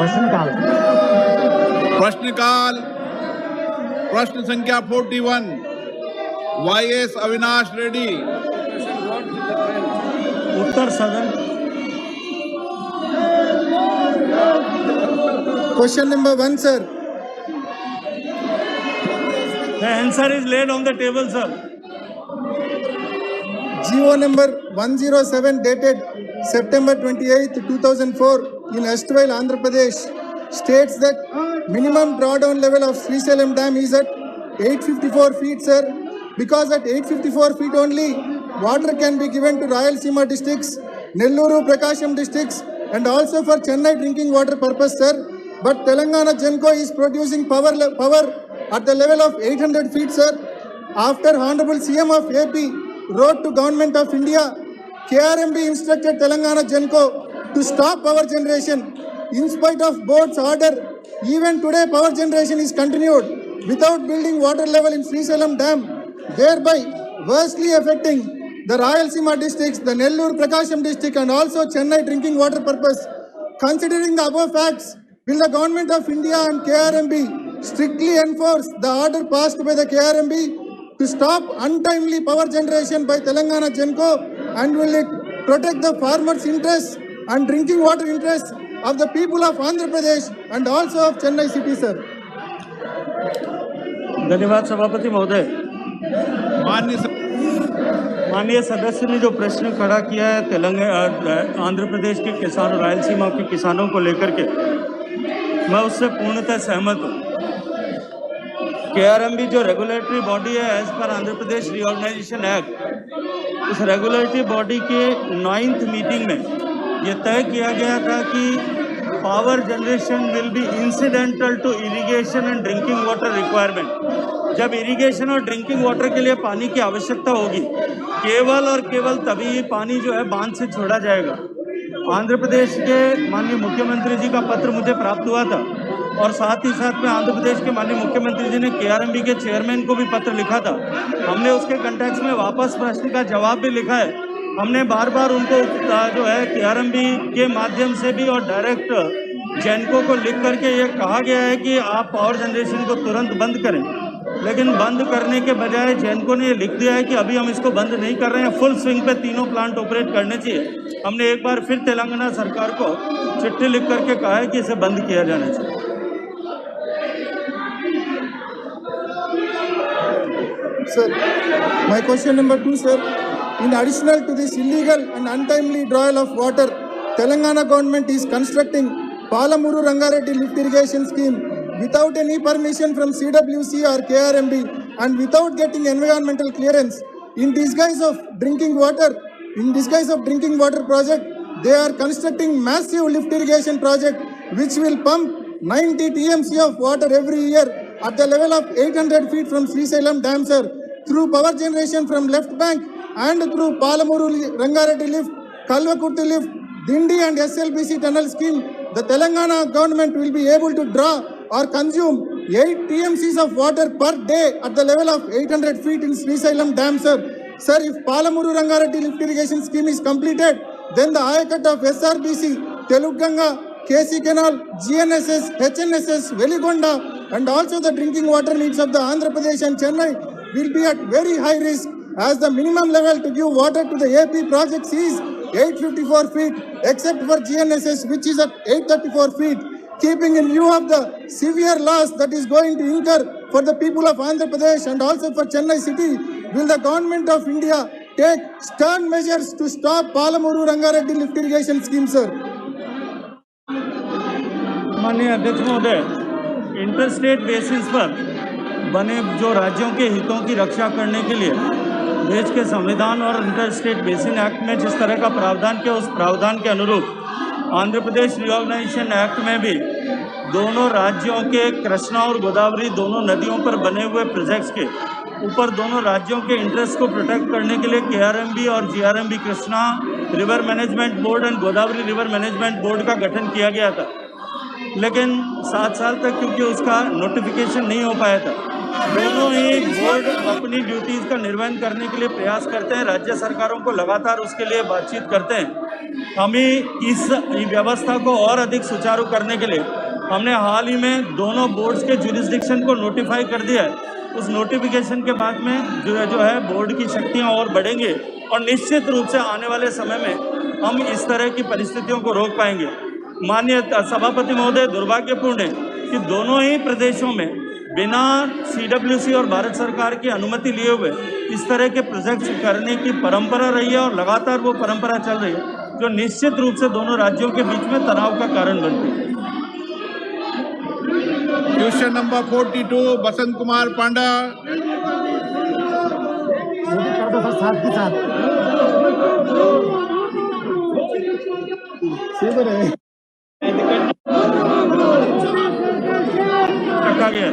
प्रश्नकाल प्रश्नकाल प्रश्न संख्या 41 YS अविनाश रेड्डी। उत्तर सदन। Question number 1, sir. The answer is laid on the table, sir. GO number 107 dated September 28, 2004 in erstwhile Andhra Pradesh states that minimum drawdown level of Srisailam Dam is at 854 feet, sir. Because at 854 feet only, water can be given to Rayalaseema districts, Nellore, Prakasham districts and also for Chennai drinking water purpose, sir. But Telangana Genco is producing power at the level of 800 feet, sir. After Honorable CM of AP wrote to Government of India, KRMB instructed Telangana Genco to stop power generation. In spite of board's order, even today power generation is continued without building water level in Srisailam Dam, thereby worstly affecting the Rayalaseema districts, the Nellore Prakasham district and also Chennai drinking water purpose. Considering the above facts, will the Government of India and KRMB strictly enforce the order passed by the KRMB to stop untimely power generation by Telangana Genco, and will it protect the farmers' interests and drinking water interests of the people of Andhra Pradesh and also of Chennai city, sir? धन्यवाद सभापति महोदय। माननीय सदस्य ने जो प्रश्न खड़ा किया है तेलंगाना आंध्र प्रदेश के किसानों, रायलसीमा के किसानों को लेकर के, मैं उससे पूर्णतः सहमत हूँ। KRMB जो रेगुलेटरी बॉडी है as per Andhra Pradesh reorganisation act, उस रेगुलेटरी बॉडी के 9th मीटिंग में ये तय किया गया था कि power generation will be incidental to irrigation and drinking water requirement. जब इरिगेशन और ड्रिंकिंग वाटर के लिए पानी की आवश्यकता होगी, केवल और केवल तभी पानी जो है बांध से छोड़ा जाएगा। आंध्र प्रदेश के माननीय मुख्यमंत्री जी का पत्र मुझे प्राप्त हुआ था और साथ ही साथ में आंध्र प्रदेश के माननीय मुख्यमंत्री जी ने KRMB के चेयरमैन को भी पत्र लिखा था। हमने उसके कंटेक्स्ट में वापस प्रश्न का जवाब भी लिखा है। हमने बार बार उनको जो है KRMB के माध्यम से भी और डायरेक्ट जेनको को लिख करके ये कहा गया है कि आप पावर जनरेशन को तुरंत बंद करें, लेकिन बंद करने के बजाय जेनको ने ये लिख दिया है कि अभी हम इसको बंद नहीं कर रहे हैं, फुल स्विंग पे तीनों प्लांट ऑपरेट करने चाहिए। हमने एक बार फिर तेलंगाना सरकार को चिट्ठी लिख करके कहा है कि इसे बंद किया जाना चाहिए। Sir, my question number 2, sir. In addition to this illegal and untimely drawal of water, Telangana government is constructing Palamuru Rangareddy lift irrigation scheme without any permission from CWC or KRMB and without getting environmental clearance. In disguise of drinking water project, they are constructing massive lift irrigation project which will pump 90 TMC of water every year at the level of 800 feet from Srisailam Dam, sir, through power generation from left bank and through Palamuru Rangareddy lift, Kalvakurti lift, Dindi and SLBC tunnel scheme. The Telangana government will be able to draw or consume 8 TMCs of water per day at the level of 800 feet in Srisailam Dam, sir. Sir, if Palamuru Rangareddy lift irrigation scheme is completed, then the Ayakat of SRBC, Teluganga, KC Canal, GNSS, HNSS, Veligonda and also the drinking water needs of the Andhra Pradesh and Chennai will be at very high risk, as the minimum level to give water to the AP projects is 854 feet except for GNSS which is at 834 feet. Keeping in view of the severe loss that is going to incur for the people of Andhra Pradesh and also for Chennai city, will the Government of India take stern measures to stop Palamuru Rangareddy lift irrigation scheme, sir? माननीय अध्यक्ष महोदय, interstate basis पर बने जो राज्यों के हितों की रक्षा करने के लिए देश के संविधान और इंटरस्टेट बेसिन एक्ट में जिस तरह का प्रावधान किया, उस प्रावधान के अनुरूप आंध्र प्रदेश रीऑर्गेनाइजेशन एक्ट में भी दोनों राज्यों के कृष्णा और गोदावरी दोनों नदियों पर बने हुए प्रोजेक्ट्स के ऊपर दोनों राज्यों के इंटरेस्ट को प्रोटेक्ट करने के लिए KRMB और GRMB Krishna river management board and Godavari river management board का गठन किया गया था। लेकिन 7 साल तक क्योंकि उसका नोटिफिकेशन नहीं हो पाया था, दोनों ही बोर्ड अपनी ड्यूटीज़ का निर्वहन करने के लिए प्रयास करते हैं, राज्य सरकारों को लगातार उसके लिए बातचीत करते हैं। हमें इस व्यवस्था को और अधिक सुचारू करने के लिए हमने हाल ही में दोनों बोर्ड्स के जुरिस्डिक्शन को नोटिफाई कर दिया है। उस नोटिफिकेशन के बाद में जो है बोर्ड की शक्तियां और बढ़ेंगे और निश्चित रूप से आने वाले समय में हम इस तरह की परिस्थितियों को रोक पाएंगे। माननीय सभापति महोदय, दुर्भाग्यपूर्ण है कि दोनों ही प्रदेशों में बिना CWC और भारत सरकार की अनुमति लिए हुए इस तरह के प्रोजेक्ट्स करने की परंपरा रही है और लगातार वो परंपरा चल रही है, जो निश्चित रूप से दोनों राज्यों के बीच में तनाव का कारण बनती है। Question number 42 Basant Kumar Panda. रखा गया है।